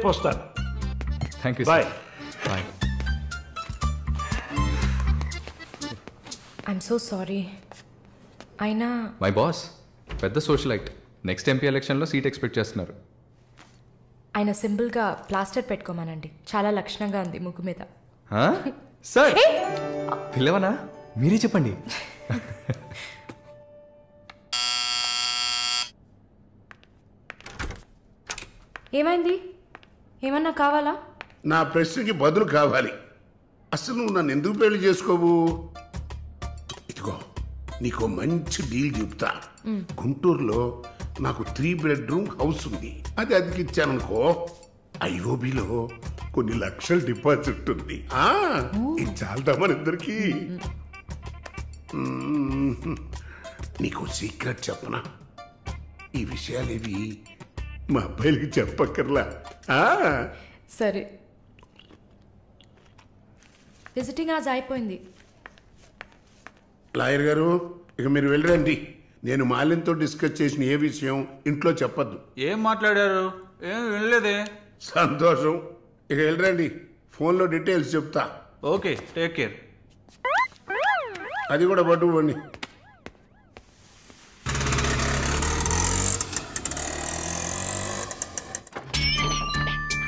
వస్తాను. Thank you. Bye. Bye. I'm so sorry. అయినా my boss పెద్ద సోషలైట్. నెక్స్ట్ ఎంపీ ఎలక్షన్లో సీట్ ఎక్స్పెక్ట్ చేస్తున్నారు. ఆయన సింపుల్గా ప్లాస్టర్ పెట్టుకోమానండి. చాలా లక్షణంగా ఉంది ముగ్గు మీద. సార్ పిల్లవనా? మీరే చెప్పండి. ఏమైంది? ఏమన్నా కావాలా? నా ప్రశ్నకి బదులు కావాలి. అసలు నువ్వు నన్ను ఎందుకు పెళ్లి చేసుకోవు? ఇదిగో నీకు మంచి డీల్ చెప్తా. గుంటూరులో నాకు 3 bedroom హౌస్ ఉంది. అది అదికిచ్చాననుకో ఐఓబిలో కొన్ని లక్షల డిపాజిట్ ఉంది. ఇది చాలదా మన ఇద్దరికి? నీకు సీక్రెట్ చెప్పనా? ఈ విషయాలేవి మా అబ్బాయిలకి చెప్పక్కర్లా. సరే. విజిటింగ్ ఆజ్ అయిపోయింది. లాయర్ గారు ఇక మీరు వెళ్ళరండి. నేను మాలిన్తో డిస్కస్ చేసిన ఏ విషయం ఇంట్లో చెప్పద్దు. ఏం మాట్లాడారు? ఏం వినలేదే. సంతోషం. ఇక వెళ్ళరండి. ఫోన్లో డీటెయిల్స్ చెప్తా. Okay, take care. అది కూడా పట్టుకోండి.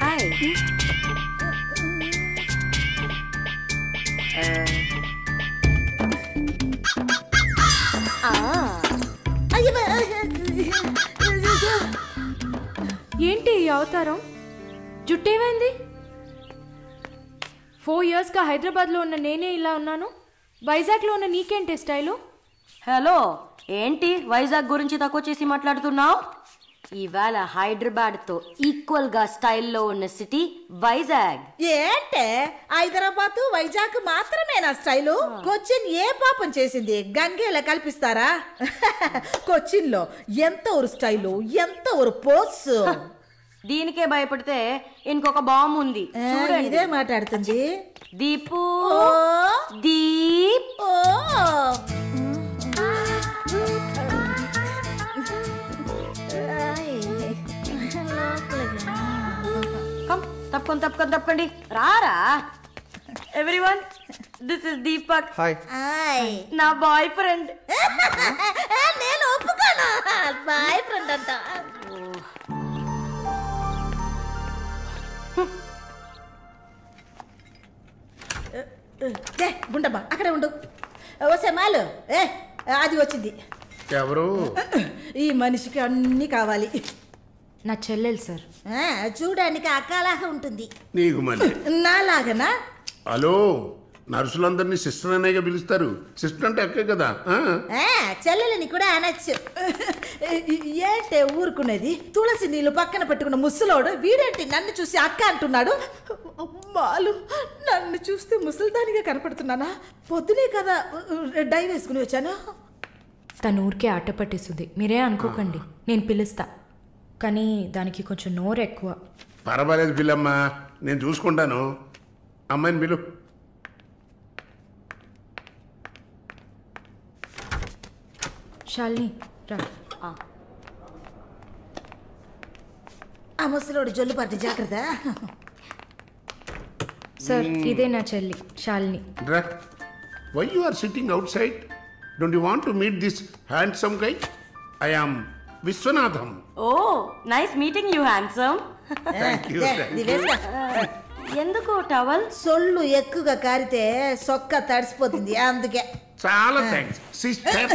హాయ్. ఏంటి ఈ అవతారం? జుట్టేమైంది? 4 yearsగా హైదరాబాద్లో ఉన్న నేనే ఇలా ఉన్నాను. వైజాగ్లో ఉన్న నీకేంటి స్టైలు? హలో, ఏంటి వైజాగ్ గురించి తక్కువ చేసి మాట్లాడుతున్నావు? ఇవాళ హైదరాబాద్తో ఈక్వల్గా స్టైల్లో ఉన్న సిటీ వైజాగ్. ఏంటే హైదరాబాద్ వైజాగ్ మాత్రమేనా స్టైలు? కొచ్చిన్ ఏ పాపం చేసింది? గంగేలా కల్పిస్తారా? కొచ్చిన్లో ఎంత ఊరు స్టైలు, ఎంత ఊరు పోస్. దీనికే భయపడితే ఇంకొక బాంబు ఉంది. ఇదే మాట్లాడుతుంది. దీపు దీప్. తప్పకండి రారా. Everyone, this is Deepak. Hi. నా బాయ్ ఫ్రెండ్. నేను ఒప్పుకోను. బాయ్ ఫ్రెండ్ అంట. గుండమ్మా అక్కడే ఉండు. ఓసే మాలు, అది వచ్చింది. ఎవరు? ఈ మనిషికి అన్నీ కావాలి. నా చెల్లెలు సార్. చూడడానికి అక్కలాగా ఉంటుంది. నీకు మళ్ళీ నాలాగనా? హలో, నర్సులందరినీ సిస్టర్ అనేగా పిలుస్తారు. సిస్టర్ అంటే అక్కే కదా. చెల్లెలని కూడా అనొచ్చు. ఏంటే ఊరుకునేది? తులసి నీళ్ళు పక్కన పెట్టుకున్న ముసలోడు వీడేంటి నన్ను చూసి అక్క అంటున్నాడు? అమ్మాలు, నన్ను చూస్తే ముసలిదానిగా కనపడుతున్నానా? పొద్దునే కదా డై వేసుకుని వచ్చాను. తను ఊరికే ఆట పట్టిస్తుంది, మీరే అనుకోకండి. నేను పిలుస్తా, కానీ దానికి కొంచెం నోరు ఎక్కువ. పర్వాలేదు పిల్లమ్మ, నేను చూసుకుంటాను. అమ్మాయిని పిలు. శాలిని రా. ఆ ముసలోడు జొల్లు పట్టి జాగ్రత్త. సార్, ఇదే నా చెల్లి Shalini. Why you are sitting outside? Don't you want to meet this handsome guy? I am Vishwanatham. Oh, nice meeting you handsome. ఎందుకు టవల్? సొల్లు ఎక్కువగా కారితే సొక్క తడిసిపోతుంది, అందుకే. చాలా థ్యాంక్స్ సిస్టర్.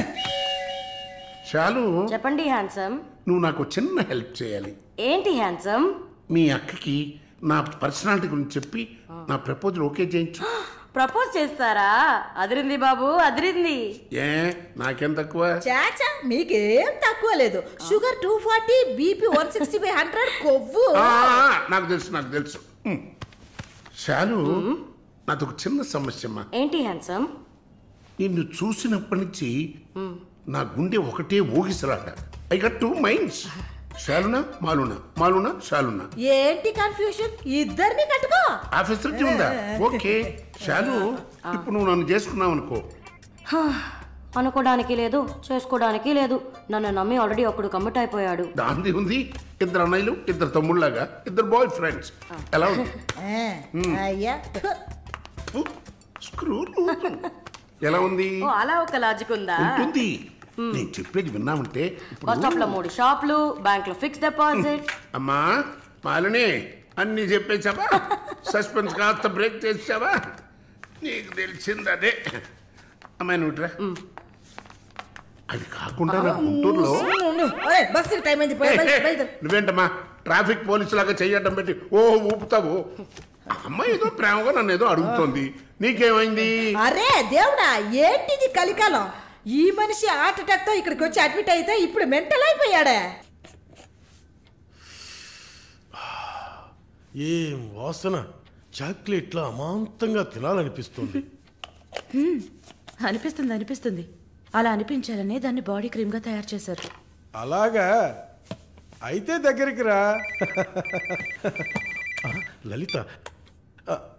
చాలు. చెప్పండి హ్యాండ్సమ్. నువ్వు నాకు చిన్న హెల్ప్ చేయాలి. ఏంటి హ్యాండ్సమ్? మీ అక్కకి నా పర్సనాలిటీ గురించి చెప్పి నా ప్రపోజల్ ఓకే చేయించు. ప్రపోజ్ చేస్తారా? అదిరింది బాబు, అదిరింది. ఏ నాకేం తక్కువ? చాచా, మీకేం తక్కువ లేదు. షుగర్ 240, బీపీ 160/100, కొవ్వు. నాకు తెలుసు. చాలు, నాది ఒక చిన్న సమస్యమ్మా. ఏంటి హ్యాండ్సమ్? నిన్ను చూసినప్పటి నుంచి నా గుండె ఒకటే ఊగిసలాట. I got 2 minds. శాలునా మాలునా, మాలునా శాలునా. ఏంటి కన్ఫ్యూషన్? ఇద్దరిని కట్టుకో. ఆ ఫెసిలిటీ ఉందా? ఓకే శాలు, ఇప్పుడు నువ్వు నన్ను చేసుకున్నావు అనుకో. అనుకోవడానికి లేదు, చేసుకోవడానికి లేదు. నన్ను నమ్మి ఆల్రెడీ ఒకడు కమిట్ అయిపోయాడు. దాంది ఉంది. ఇద్దరు అన్నయ్యలు, ఇద్దరు తమ్ముళ్ళలాగా, ఇద్దరు బాయ్ ఫ్రెండ్స్. ఎలా ఉంది? అయ్యా స్క్రూ ఎలా ఉంది? అలా ఒక లాజిక్ ఉందా? ఉంటుంది. నేను చెప్పేది విన్నామంటే బస్ స్టాప్ లో 3 షాపులు, బ్యాంక్ లో ఫిక్స్ డిపాజిట్. అమ్మా మాలిని అన్ని చెప్పేసావా? సస్పెన్స్ కాస్త బ్రేక్ చేసావా? నీకు తెలిసింది అదే. అమ్మాయి నువ్వుట్రా. అది కాకుండా నా గుంటూరులో బస్సు టైం అయింది. నువ్వేంటమ్మా ట్రాఫిక్ పోలీసు లాగా చెయ్యడం పెట్టి ఊపుతావు? అమ్మాయి ఏదో ప్రేమగా నన్ను ఏదో అడుగుతోంది. నీకేమైంది? అరే దేవుడా, ఏంటిది కలికాలం? ఈ మనిషి హార్ట్ అటాక్ తో ఇక్కడికి వచ్చి అడ్మిట్ అయితే ఇప్పుడు మెంటల్ అయిపోయాడే. ఏం వాసన! చాక్లెట్లా అమాంతంగా తినాలనిపిస్తుంది. అనిపిస్తుంది. అలా అనిపించాలనే దాన్ని బాడీ క్రీమ్ గా తయారు చేశారు. అలాగా? అయితే దగ్గరికి రా. లలిత,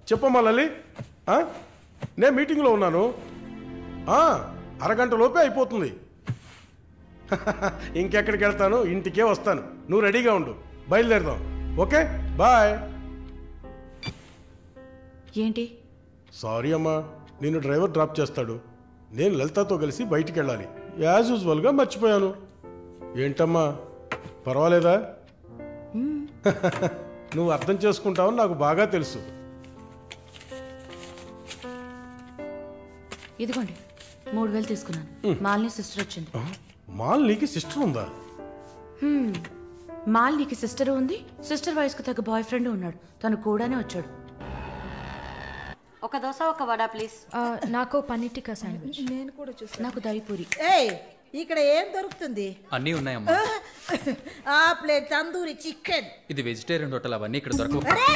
చెప్పమ్మా లలి. నేను మీటింగ్లో ఉన్నాను. అరగంట లోపే అయిపోతుంది. ఇంకెక్కడికి వెళ్తాను? ఇంటికే వస్తాను. నువ్వు రెడీగా ఉండు, బయలుదేరదాం. Okay, bye. ఏంటి? సారీ అమ్మా, నిన్ను డ్రైవర్ డ్రాప్ చేస్తాడు. నేను లలితతో కలిసి బయటికి వెళ్ళాలి. యాజ్ యూజువల్గా మర్చిపోయాను. ఏంటమ్మా, పర్వాలేదా? నువ్వు అర్థం చేసుకుంటావని నాకు బాగా తెలుసు. ఇదిగోండి 3000 తీసుకున్నాను. మాలిని సిస్టర్ వచ్చింది. మాలినికి సిస్టర్ ఉందా? మాలినికి సిస్టర్ ఉంది. సిస్టర్ వయసుకు తగ్గ బాయ్ ఫ్రెండ్ ఉన్నాడు. తను కూడానే వచ్చాడు. ఒక దోశ, ఒక వడ ప్లీజ్. నాకు పన్నీర్ శాండ్విచ్. నేను కూడా చూసాను. నాకు దయపూరి. ఏయ్, ఇక్కడ ఏం దొరుకుతుంది? అన్నీ ఉన్నాయమ్మా. ఆ ప్లేట్ తందూరి చికెన్. ఇది వెజిటేరియన్ హోటల్, అవన్నీ ఇక్కడ దొరకవు. అరే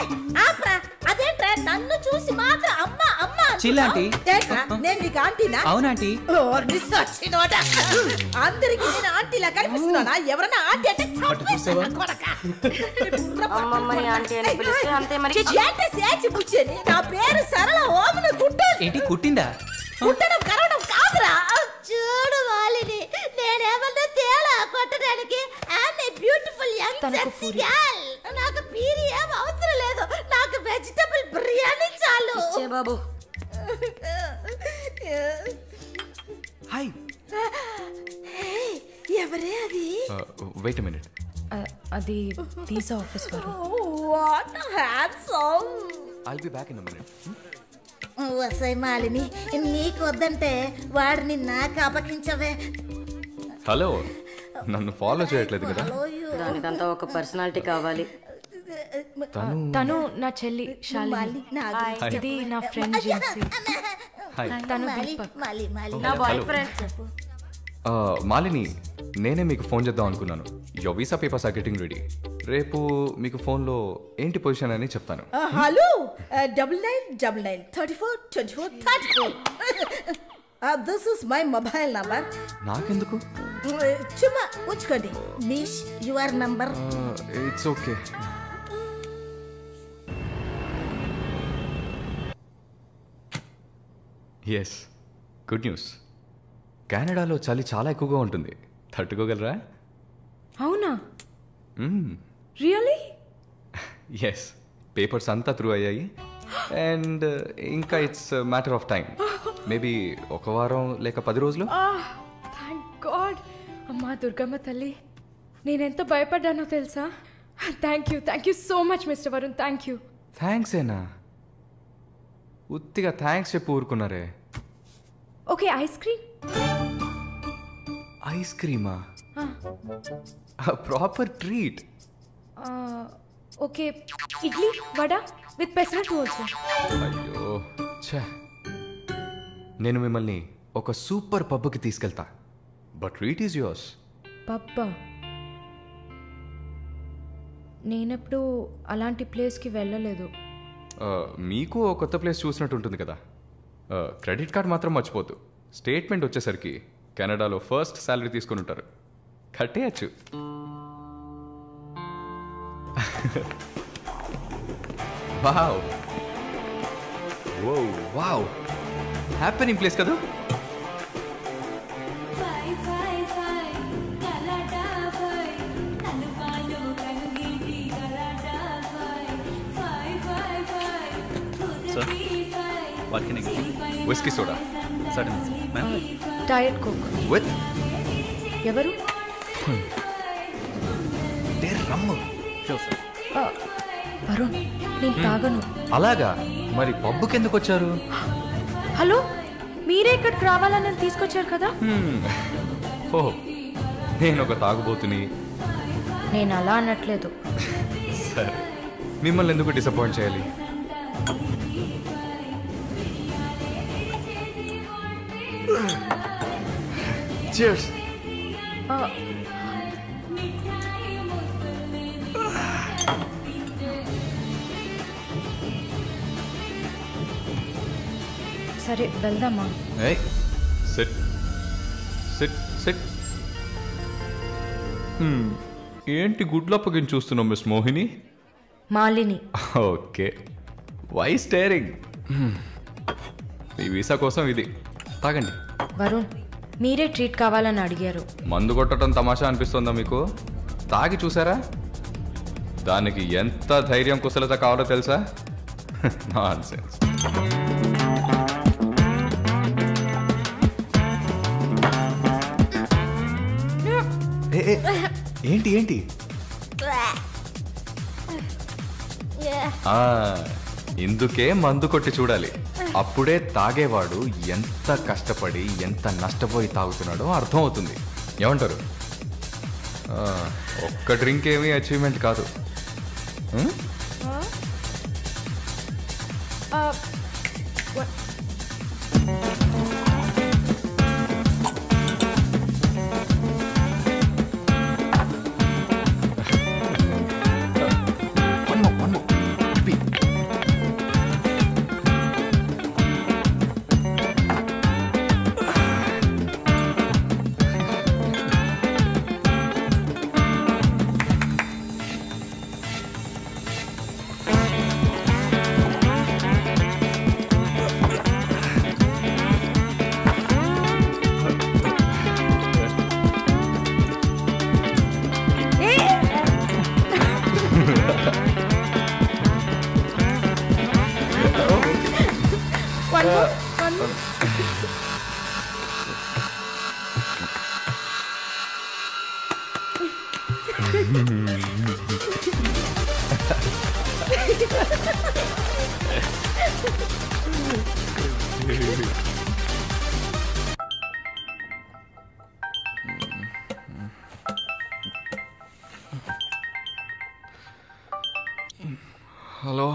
ఆప్రా, అదేంట్రా నన్ను చూసి మాత్రం అమ్మ అమ్మ చిల్లాంటీ. నేను నీకు ఆంటీనా? అవునాంటీ. అందరికి నేను ఆంటీలా కనిపిస్తున్నానా? ఎవరన్నా ఆంటీ అంటే అమ్మమ్మని ఆంటీ అని పిలిస్తే అంతే మరి. నా పేరు సరళ ఓమన గుంటూరు. ఏంటి కుట్టిందా? కుట్టడం కరవడం కాదురా. చూడు వాలిని, నేనేమన్నా తేలా కొట్టడానికి. Beautiful young sexy girl. నాకు పీరి ఏం అవసరం లేదు. నాకు వెజిటబుల్ బిర్యానీ చాలు. బాబు హాయ్. ఎవరే అది? Wait a minute. అది వీసా ఆఫీస్ వారు. What handsome. I'll be back in a minute. వసై మాలిని, నీకు వద్దంటే వాడిని నాకు అపకించవే. హలో, నన్ను ఫాలో చేయట్లేదు కదా? దానికంతా ఒక పర్సనాలిటీ కావాలి. తను నా చెల్లి శాలిని. ఇది నా ఫ్రెండ్ జిన్సీ. తను దీపక్. నా బాయ్ ఫ్రెండ్. మాలిని, నేనే మీకు ఫోన్ చేద్దాం అనుకున్నాను. Your visa papers are getting ready. రేపు మీకు ఫోన్లో ఏంటి పొజిషన్ అని చెప్తాను. Hello, 9999342434. This is my mobile number. నాకెందుకు? చుమ్మా ఉంచుకోండి. నిష్ your number. It's okay. Yes, good news. కెనడాలో చలి చాలా ఎక్కువగా ఉంటుంది. తట్టుకోగలరా? అవునా? రియల్లీ? ఎస్, పేపర్స్ అంతా త్రూ అయ్యాయి. అండ్ ఇంకా it's matter of time. Maybe 1 వారం లేక 10 రోజులు. Thank God. అమ్మా దుర్గమ్మ తల్లి, నేనెంత భయపడ్డానో తెలుసా? Thank you so much mister Varun. Thank you. Thanks ఏనా? ఉత్తిగా థ్యాంక్స్ చెప్పి ఊరుకున్నారే. Okay, ice cream. ఐస్ క్రీమా? Proper treat. Okay, idli vada with pesarattu also. అయ్యో ఛే, నేను మిమ్మల్ని ఒక సూపర్ పబ్కి తీసుకెళ్తా. But treat is yours. పబ్బా? నేనెప్పుడు అలాంటి ప్లేస్కి వెళ్ళలేదు. మీకు ఒక కొత్త ప్లేస్ చూసినట్టు ఉంటుంది కదా. క్రెడిట్ కార్డ్ మాత్రం మర్చిపోద్దు. స్టేట్మెంట్ వచ్చేసరికి కెనడాలో ఫస్ట్ శాలరీ తీసుకుని ఉంటారు. కట్టేయచ్చు. వావ్, వావ్, హ్యాపెనింగ్ ప్లేస్ కదా. Balcony whisky soda sudden ma'am diet coke. With ఎవరు? రమ్ము. వరుణ్, నేను తాగను. అలాగా? మరి పబ్బుకి ఎందుకు వచ్చారు? హలో, మీరే ఇక్కడికి రావాలని నన్ను తీసుకొచ్చారు కదా. ఓ, నేను ఒక తాగుబోతుని. నేను అలా అనట్లేదు. సరే, మిమ్మల్ని ఎందుకు డిసప్పాయింట్ చేయాలి? Cheers. సరే వెళ్దామా? Sit sit sit. ఏంటి గుడ్లప్పగిని చూస్తున్నావు miss Mohini? Malini. Okay, why staring? మీ వీసా కోసం ఇది తాగండి. వరుణ్, మీరే ట్రీట్ కావాలని అడిగారు. మందు కొట్టడం తమాషా అనిపిస్తుందా మీకు? తాగి చూసారా? దానికి ఎంత ధైర్యం కుశలత కావాలో తెలుసా? నాన్సెన్స్. ఏంటి ఏంటి? ఇందుకే మందు కొట్టి చూడాలి. అప్పుడే తాగేవాడు ఎంత కష్టపడి ఎంత నష్టపోయి తాగుతున్నాడో అర్థం అవుతుంది. ఏమంటారు? ఒక్క డ్రింక్ ఏమీ అచీవ్మెంట్ కాదు. హలో,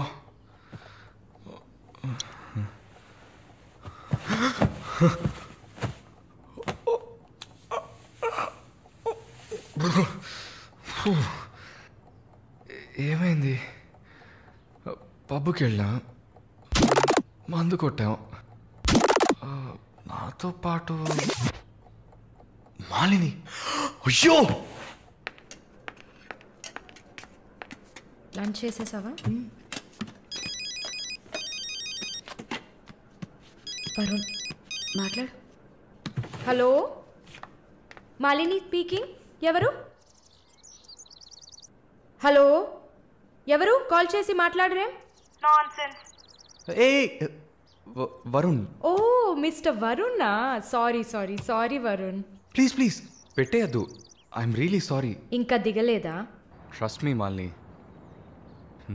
ఏమైంది? పబ్బుకి వెళ్ళాం, మందు కొట్టాం. నాతో పాటు మాలిని. అయ్యో, లంచ్ చేసేసావా? వరుణ్ మాట్లాడు. Hello, Malini speaking. ఎవరు? హలో, ఎవరు? కాల్ చేసి మాట్లాడరేం? ఏ వరుణ్. ఓ, మిస్టర్ వరుణా? Sorry sorry sorry Varun. Please please పెట్టేయద్దు. I'm really sorry. ఇంకా దిగలేదా? ట్రస్ట్ మీ మాలిని,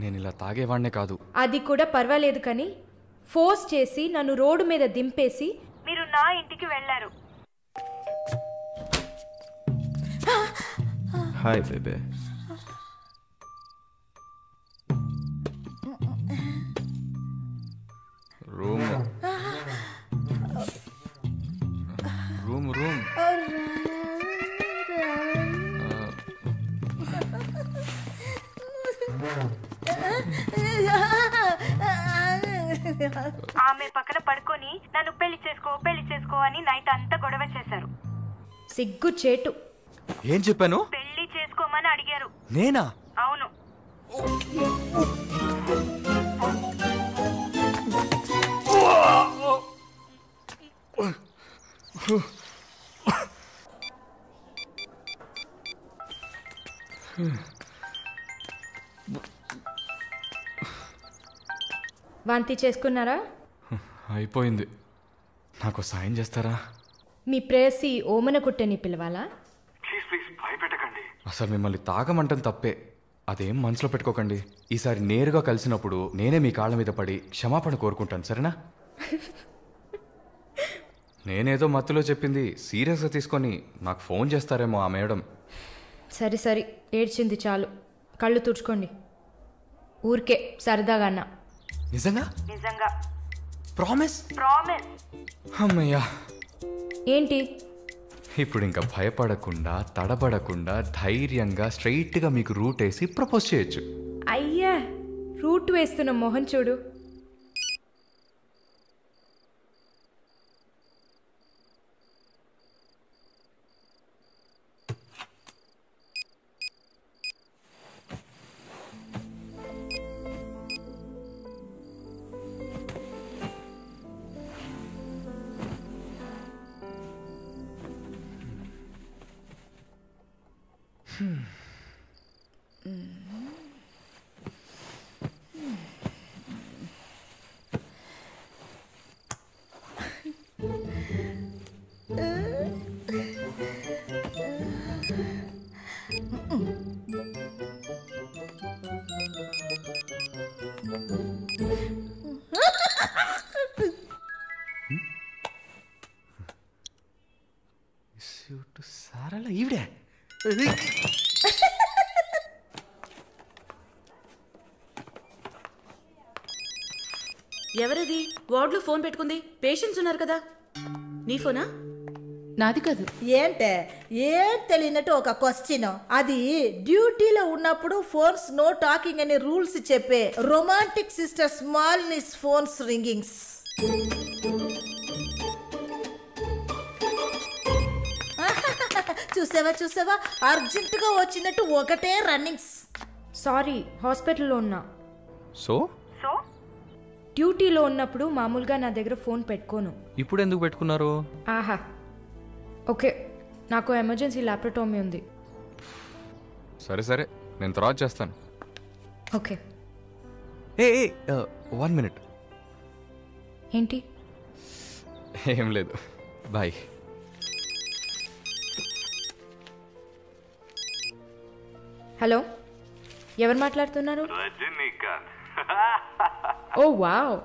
నేను ఇలా తాగేవాడినే కాదు. అది కూడా పర్వాలేదు, కానీ ఫోర్స్ చేసి నన్ను రోడ్డు మీద దింపేసి మీరు నా ఇంటికి వెళ్ళారు. Hi babe. Room room room. ఆమె పక్కన పడుకొని నన్ను పెళ్లి చేసుకో అని నైట్ అంతా గొడవ చేశారు. సిగ్గు చేటు. ఏం చెప్పాను? పెళ్లి చేసుకోమని అడిగారు. నేనా? అవును. వాంతి చేసుకున్నారా? అయిపోయింది. నాకు సాయం చేస్తారా? మీ ప్రేయసి ఓమన కుట్టని పిలవాలా? అసలు మిమ్మల్ని తాగమంటం తప్పే, అదేం మనసులో పెట్టుకోకండి. ఈసారి నేరుగా కలిసినప్పుడు నేనే మీ కాళ్ళ మీద పడి క్షమాపణ కోరుకుంటాను, సరేనా? నేనేదో మత్తులో చెప్పింది సీరియస్గా తీసుకొని నాకు ఫోన్ చేస్తారేమో ఆ మేడం. సరే సరే, ఏడ్చింది చాలు, కళ్ళు తుడుచుకోండి. ఊరికే సరదాగా అన్నా. నిజంగా? నిజంగా. ప్రామిస్? ప్రామిస్. అమ్మయ్యా. ఏంటి? ఇప్పుడు ఇంకా భయపడకుండా తడబడకుండా ధైర్యంగా స్ట్రైట్గా మీకు రూట్ వేసి ప్రపోజ్ చేయొచ్చు. అయ్యా, రూట్ వేస్తున్న మొహం చూడు. సారలా ఈవిడే. ఎవరది వార్డులో ఫోన్ పెట్టుకుంది? పేషెంట్స్ ఉన్నారు కదా. నీ ఫోనా? నాది కాదు. ఏంటే ఏం తెలియనట్టు ఒక క్వశ్చన్. అది డ్యూటీలో ఉన్నప్పుడు ఫోన్స్ నో టాకింగ్ అనే రూల్స్ చెప్పే romantic sister smallness phones ringings. చూసావా అర్జెంటుగా వచ్చినట్టు ఒకటే రన్నింగ్స్. సారీ, హాస్పిటల్లో ఉన్నా. సో డ్యూటీలో ఉన్నప్పుడు మామూలుగా నా దగ్గర ఫోన్ పెట్టుకోను. ఇప్పుడు ఎందుకు పెట్టుకున్నారు? ఆహా, ఓకే, నాకు ఎమర్జెన్సీ ల్యాప్రటోమీ ఉంది. సరే నేను తర్వాత చేస్తాను. ఓకే. ఏ 1 minute. ఏంటి? ఏం లేదు, బాయ్. హలో, ఎవరు మాట్లాడుతున్నారు? రజనీకాంత్. ఓ వావ్,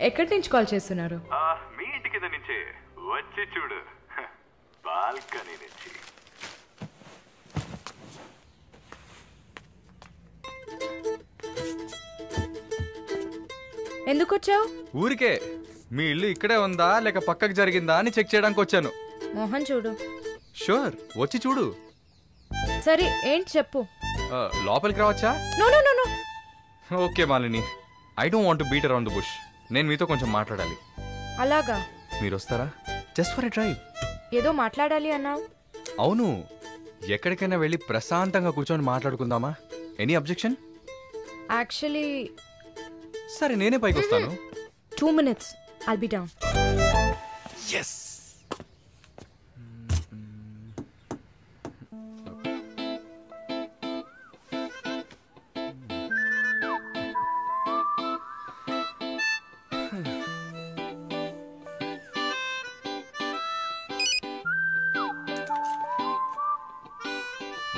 ఎక్కడి నుంచి కాల్ చేస్తున్నారు? మీ ఇంటి కింద నుంచి వచ్చి చూడు, బాల్కనీ నుంచి. ఎందుకు వచ్చావు? ఊరికే. మీ ఇల్లు ఇక్కడే ఉందా లేక పక్కకు జరిగిందా అని చెక్ చేయడానికి వచ్చాను. మోహన్ చూడు. షూర్, వచ్చి చూడు. సరే, ఏంటి చెప్పు. లోపలికి రావచ్చా? No no no no. Okay Malini, I don't want to beat around the bush. నేను మీతో కొంచెం మాట్లాడాలి. అలాగా? మీరు వస్తారా? Just for a drive. ఏదో మాట్లాడాలి అన్నావు. అవును, ఎక్కడికైనా వెళ్ళి ప్రశాంతంగా కూర్చొని మాట్లాడుకుందామా? Any objection? యాక్చువల్లీ సరే, నేనే పైకి వస్తాను. 2 minutes, I'll be down. Yes.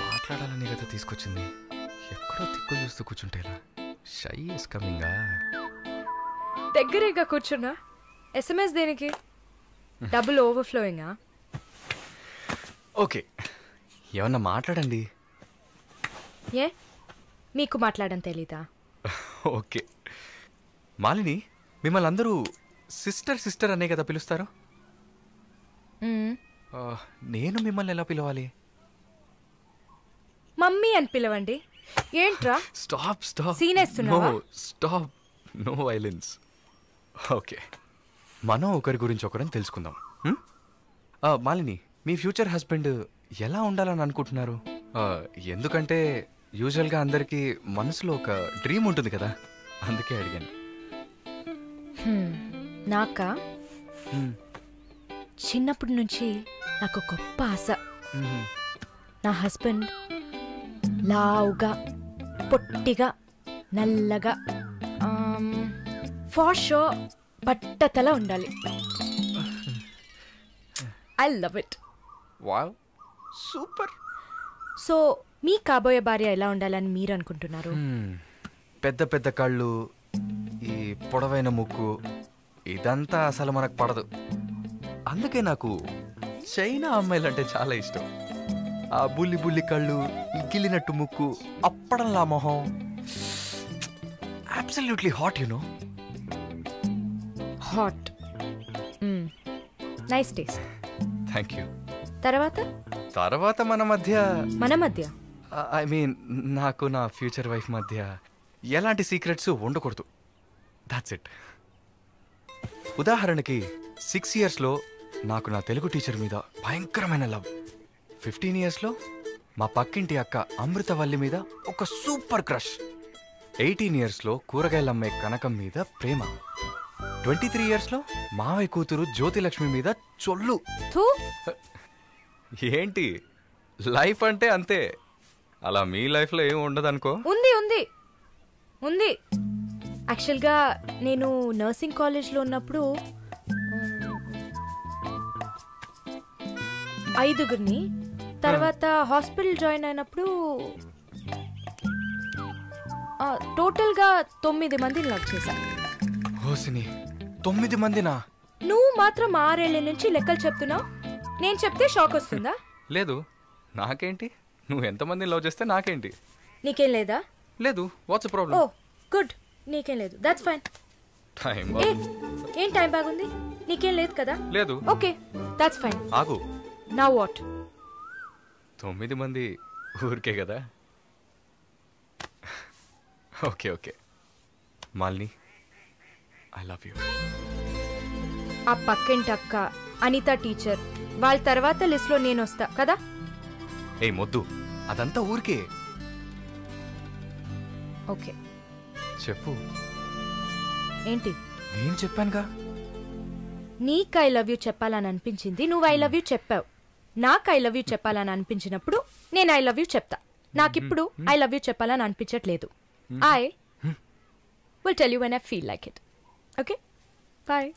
మాట్లాడాలని కదా తీసుకొచ్చింది. ఎక్కడో తిక్కులు చూస్తూ కూర్చుంటేలా. Shy is కమింగా. దగ్గరేగా కూర్చున్నా. ఎస్ఎంఎస్ దేనికి? డబుల్ ఓవర్ఫ్లోయింగా? ఓకే, ఏమన్నా మాట్లాడండి. ఏ, మీకు మాట్లాడడం తెలీదా? ఓకే మాలిని, మిమ్మల్ని అందరూ సిస్టర్ అనే కదా పిలుస్తారు. నేను మిమ్మల్ని ఎలా పిలవాలి? మమ్మీ అని పిలవండి. ఏంట్రా? Stop stop. సీన్ వేస్తున్నావా? Stop, no violence. ఓకే, మనం ఒకరి గురించి ఒకరని తెలుసుకుందాం. మాలిని, మీ ఫ్యూచర్ హస్బెండ్ ఎలా ఉండాలని అనుకుంటున్నారు? ఎందుకంటే యూజువల్గా అందరికీ మనసులో ఒక డ్రీమ్ ఉంటుంది కదా, అందుకే అడిగాను. నాకా? చిన్నప్పటి నుంచి నాకు గొప్ప ఆశ. నా హస్బెండ్ లావుగా, పొట్టిగా, నల్లగా, ఫార్ షూర్ బట్టతల ఉండాలి. I love it. Wow, super. So మీ కాబోయే భార్య ఎలా ఉండాలని మీరు అనుకుంటున్నారు? పెద్ద పెద్ద కళ్ళు, ఈ పొడవైన ముక్కు, ఇదంతా అసలు మనకు పడదు. అందుకే నాకు చైనా అమ్మాయిలంటే చాలా ఇష్టం. ఆ బుల్లి బుల్లి కళ్ళు, గిల్లినట్టు ముక్కు, అప్పడంలా మొహం, absolutely hot. You know, hot. Nice taste. Thank you. తర్వాత మన మధ్య ఐ మీన్ నాకు నా ఫ్యూచర్ వైఫ్ మధ్య ఎలాంటి సీక్రెట్స్ ఉండకూడదు. That's it. ఉదాహరణకి 6 yearsలో నాకు నా తెలుగు టీచర్ మీద భయంకరమైన లవ్. 15 yearsలో మా పక్కింటి అక్క అమృతవల్లి మీద ఒక సూపర్ క్రష్. 18 yearsలో కూరగాయలమ్మే కనకం మీద ప్రేమ. 23 yearsలో మావయ్య కూతురు జ్యోతిలక్ష్మి మీద చొల్లు. ఏంటి, లైఫ్ అంటే అంతే. అలా మీ లైఫ్లో ఏం ఉండదు అనుకో. ఉంది. యాక్చువల్గా నేను నర్సింగ్ కాలేజ్లో ఉన్నప్పుడు 5 తర్వాత హాస్పిటల్ జాయిన్ అయినప్పుడు టోటల్గా 9 మందిని లవ్ చేశా. హోసిని, 9 మందినా? నువ్వు మాత్రం 6 ఏళ్ల నుంచి లెక్కలు చెప్తున్నావు. నేను చెప్తే షాక్ వస్తుందా? లేదు, నాకేంటి, నువ్వు ఎంతమందిని లవ్ చేస్తే నాకేంటి. నీకేం లేదా? లేదు. What's problem? ఓ గుడ్, నీకేం లేదు. That's fine. ఏం టైం బాగుంది? నీకేం లేదు కదా? లేదు. Okay, that's fine. ఆగు. Now what? 9 మంది ఊరికే కదా. Okay Malini, I love you. ఆ పక్కింటి అక్క, అనిత టీచర్, వాళ్ళ తర్వాత లిస్ట్లో నేను వస్తా కదా. ఏ మొద్దు, అదంతా ఊరికే. ఓకే చెప్పు. ఏంటి? నేను చెప్పానుగా. నీకు ఐ లవ్ యూ చెప్పాలని అనిపించింది, నువ్వు ఐ లవ్ యూ చెప్పావు. నాకు ఐ లవ్ యూ చెప్పాలని అనిపించినప్పుడు నేను ఐ లవ్ యూ చెప్తా. నాకిప్పుడు ఐ లవ్ యూ చెప్పాలని అనిపించట్లేదు. I will tell you when I feel like it. Okay, bye.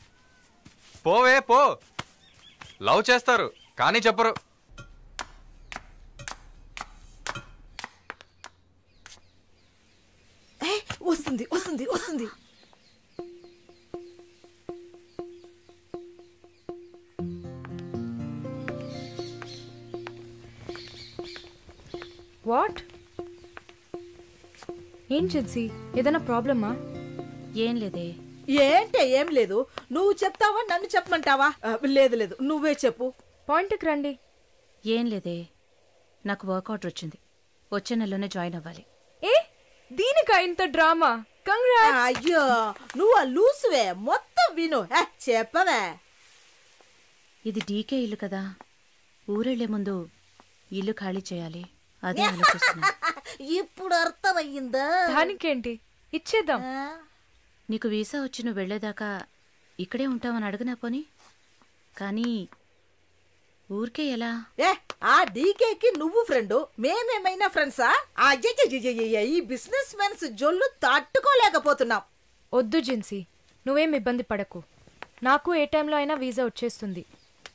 పోవే పో. లవ్ చేస్తారు కానీ చెప్పరు. వస్తుంది. వాట్? ఏం జిన్సీ, ఏదైనా ప్రాబ్లమా? ఏం లేదే. ఏంటే ఏం లేదు. నువ్వు చెప్తావా నన్ను చెప్పమంటావా? లేదు, నువ్వే చెప్పు. పాయింట్కి రండి. ఏం లేదే, నాకు వర్క్ ఆర్డర్ వచ్చింది. వచ్చే నెలలోనే జాయిన్ అవ్వాలి. దీనికా ఇంత డ్రామా? కంగ్రాట్స్. అయ్యో, నువ్వు లూసువే. మొత్తం విను, చెప్పవే. ఇది డీకే ఇల్లు కదా, ఊరెళ్లే ముందు ఇల్లు ఖాళీ చేయాలి. అదే ఆలోచిస్తున్నా. ఇప్పుడు అర్థమయ్యిందా? దానికేంటి, ఇచ్చేద్దాం. నీకు వీసా వచ్చి నువ్వు వెళ్లేదాకా ఇక్కడే ఉంటావని అడగనా పోని. కానీ ఊరికే ఎలా? ఆ డీకేకి నువ్వు ఫ్రెండు, మేమేమైనా ఫ్రెండ్సా? ఈ బిజినెస్ మెన్స్ జొల్లు తట్టుకోలేకపోతున్నాం. వద్దు జిన్సీ, నువ్వేం ఇబ్బంది పడకు. నాకు ఏ టైంలో అయినా వీసా వచ్చేస్తుంది.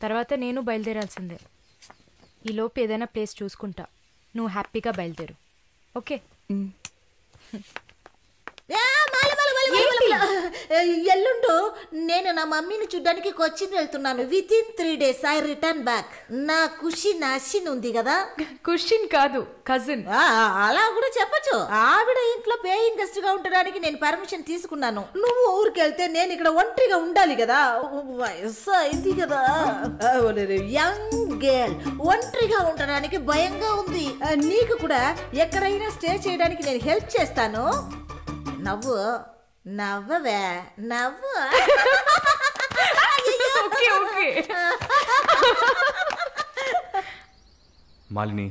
తర్వాత నేను బయలుదేరాల్సిందే. ఈలోపు ఏదైనా ప్లేస్ చూసుకుంటా. నువ్వు హ్యాపీగా బయలుదేరు. ఓకే? ఎల్లుండు నేను నా మమ్మీని చూడ్డానికి కొచ్చిన్ వెళ్తున్నాను. With in 3 days I return back. నా కుషిన్ అశ్విన్ ఉంది కదా. కుషిన్ కాదు, కజిన్. అలా కూడా చెప్పచ్చు. ఆవిడ ఇంట్లో పేయింగ్ గెస్ట్ గా ఉండడానికి నేను పర్మిషన్ తీసుకున్నాను. నువ్వు ఊరికెళ్తే నేను ఇక్కడ ఒంటరిగా ఉండాలి కదా. వయసు అయింది కదా. యంగ్ గర్ల్ ఒంటరిగా ఉండడానికి భయంగా ఉంది. నీకు కూడా ఎక్కడైనా స్టే చేయడానికి నేను హెల్ప్ చేస్తాను. నవ్వవే, నవ్వు. మాలిని,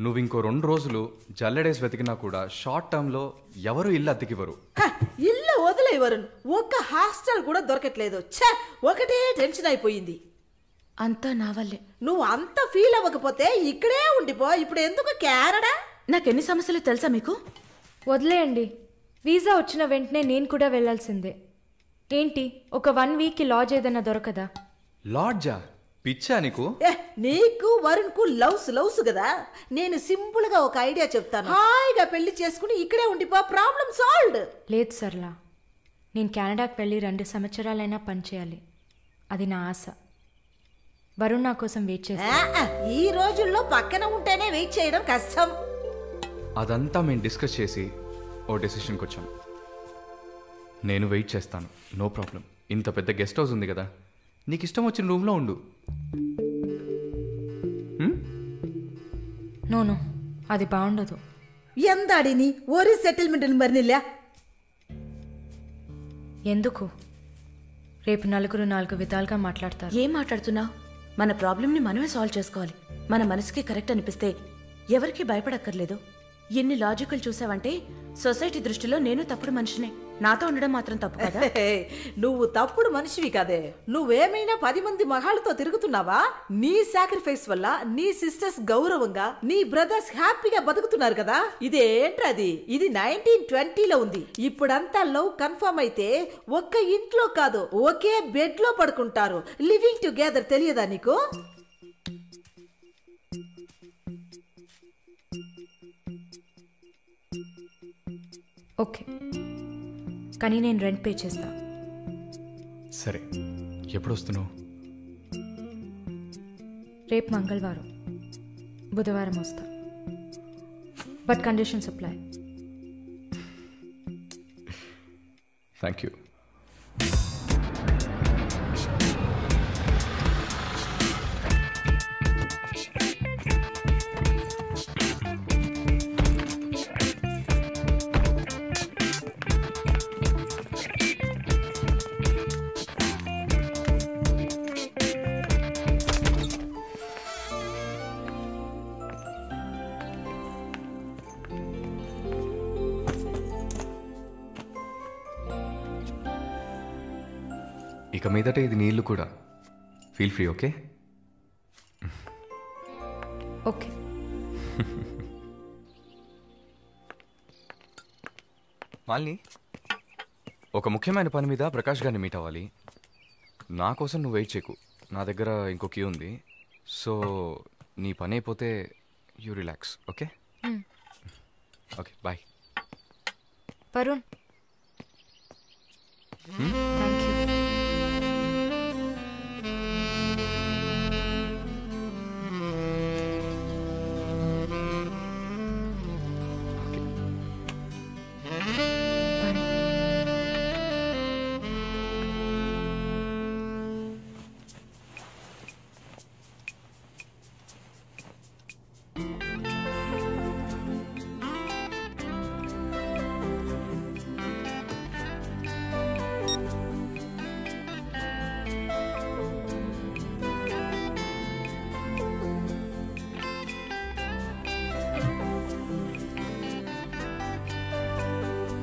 నువ్వు ఇంకో 2 రోజులు జల్లెడేసి వెతికినా కూడా షార్ట్ టర్మ్లో ఎవరు ఇల్లు అతికివ్వరు. ఇల్లు వదిలేవరు. ఒక్క హాస్టల్ కూడా దొరకట్లేదు. ఒకటే టెన్షన్ అయిపోయింది. అంతా నా వల్లే. నువ్వు అంత ఫీల్ అవ్వకపోతే ఇక్కడే ఉండిపో. ఇప్పుడు ఎందుకు కెనడా? నాకెన్ని సమస్యలు తెలుసా మీకు? వదిలేయండి. వీసా వచ్చిన వెంటనే నేను కూడా వెళ్ళాల్సిందే. ఏంటి ఒక 1 వీక్కి లాడ్జ్ ఏదైనా దొరకదా? లాడ్జా? పిచ్చా నీకు? నీకు వరుణ్కు లవ్స్ కదా. నేను సింపుల్ గా ఒక ఐడియా చెప్తాను. హాయిగా పెళ్లి చేసుకుని ఇక్కడే ఉండిపో, ప్రాబ్లం సాల్వ్డ్. లేదు సర్లా, నేను కెనడాకి వెళ్ళి 2 సంవత్సరాలైనా పనిచేయాలి. అది నా ఆశ. వరుణ్ నా కోసం వెయిట్ చేస్తా. ఈ రోజుల్లో పక్కన ఉంటేనే వెయిట్ చేయడం కష్టం. అదంతా మేము డిస్కస్ చేసి ఓ డెసిషన్కి వచ్చాం. నేను వెయిట్ చేస్తాను, నో ప్రాబ్లం. ఇంత పెద్ద గెస్ట్ హౌస్ ఉంది కదా, నీకు ఇష్టం వచ్చిన రూమ్లో ఉండు. నో అది బాగుండదు. ఎందాడిని ఓరి సెటిల్మెంట్ మరినిల్లా. ఎందుకు? రేపు నలుగురు 4 విధాలుగా మాట్లాడతారు. ఏం మాట్లాడుతున్నావు? మన ప్రాబ్లంని మనమే సాల్వ్ చేసుకోవాలి. మన మనసుకి కరెక్ట్ అనిపిస్తే ఎవరికి భయపడక్కర్లేదు. ఎన్ని లాజికల్ చూసావంటే సొసైటీ దృష్టిలో నేను తప్పుడు మనిషినే. నాతో ఉండడం మాత్రం తప్పు కదా? నువ్వు తప్పుడు మనిషివి కదే. నువ్వేమైనా 10 మంది మగాళ్ళతో తిరుగుతున్నావా? నీ సాక్రిఫైస్ వల్ల నీ సిస్టర్స్ గౌరవంగా, నీ బ్రదర్స్ హ్యాపీగా బతుకుతున్నారు కదా. ఇదేంట్రది? ఇది 1920లో ఉంది. ఇప్పుడంతా లవ్ కన్ఫర్మ్ అయితే ఒక్క ఇంట్లో కాదు, ఒకే బెడ్ లో పడుకుంటారు. లివింగ్ టుగెదర్ తెలియదా నీకు? ఓకే, కానీ నేను రెంట్ పే చేస్తా. సరే, ఎప్పుడు వస్తున్నావు? రేపు మంగళవారం, బుధవారం వస్తా. But conditions apply. Thank you. ఇక మీదట ఇది నీళ్ళు కూడా. Feel free. Okay okay. Malini, ఒక ముఖ్యమైన పని మీద ప్రకాష్ గారిని మీట్ అవ్వాలి. నా కోసం నువ్వు వెయిట్ చేయకు, నా దగ్గర ఇంకో క్యూ ఉంది. సో నీ పని అయిపోతే you relax. Okay okay, bye. Varun, thank you.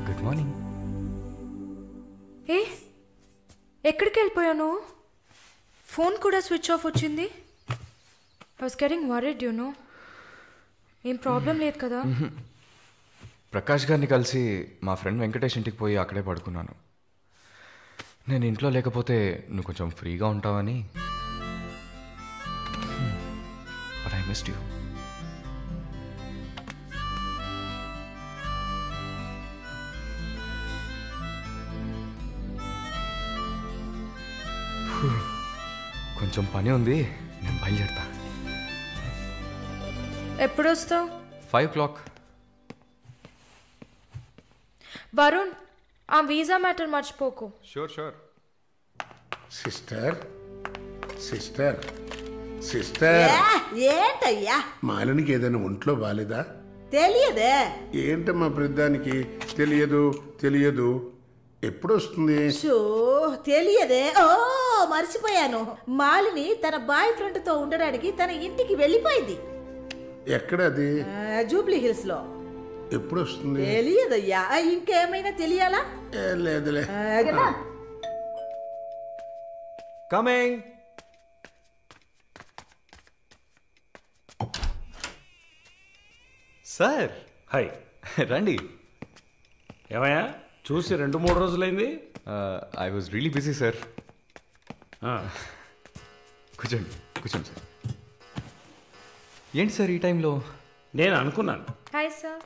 Good morning. ఏ, ఎక్కడికి వెళ్ళిపోయాను? ఫోన్ కూడా స్విచ్ ఆఫ్ వచ్చింది. I was getting worried, you know. ఏం ప్రాబ్లం లేదు కదా? ప్రకాష్ గారిని కలిసి మా ఫ్రెండ్ వెంకటేష్ ఇంటికి పోయి అక్కడే పడుకున్నాను. నేను ఇంట్లో లేకపోతే నువ్వు కొంచెం ఫ్రీగా ఉంటావని. But I missed you. కొంచెం పని ఉంది, నేను బయలుదేరుతా. ఎప్పుడు వస్తావు? 5 o'clock. వరుణ్, ఆ వీసా మ్యాటర్ మర్చిపోకు. Sure sure. Sister sister sister, ఏంటయ్యా? మాలినికి ఏదైనా ఒంట్లో బాలేదా? తెలియదే. ఏంటమ్మా ప్రతిదానికి తెలియదు తెలియదు? ఎప్పుడు వస్తుంది? తెలియదే. ఓ మర్చిపోయాను. మాలిని తన బాయ్ ఫ్రెండ్ తో ఉండడానికి తన ఇంటికి వెళ్ళిపోయింది. ఎక్కడది? జూబ్లీ హిల్స్ లో. ఎప్పుడు వస్తుంది? తెలియదయ్యా. ఇంకేమైనా తెలియాలా? లేదులే. కమింగ్. Sir, hi. రండి. ఏమయ్యా, చూసి 2-3 రోజులైంది. I was really busy sir. కూర్చోండి కూర్చోండి సార్. ఏంటి సార్ ఈ టైంలో? నేను అనుకున్నాను హాయ్ సార్.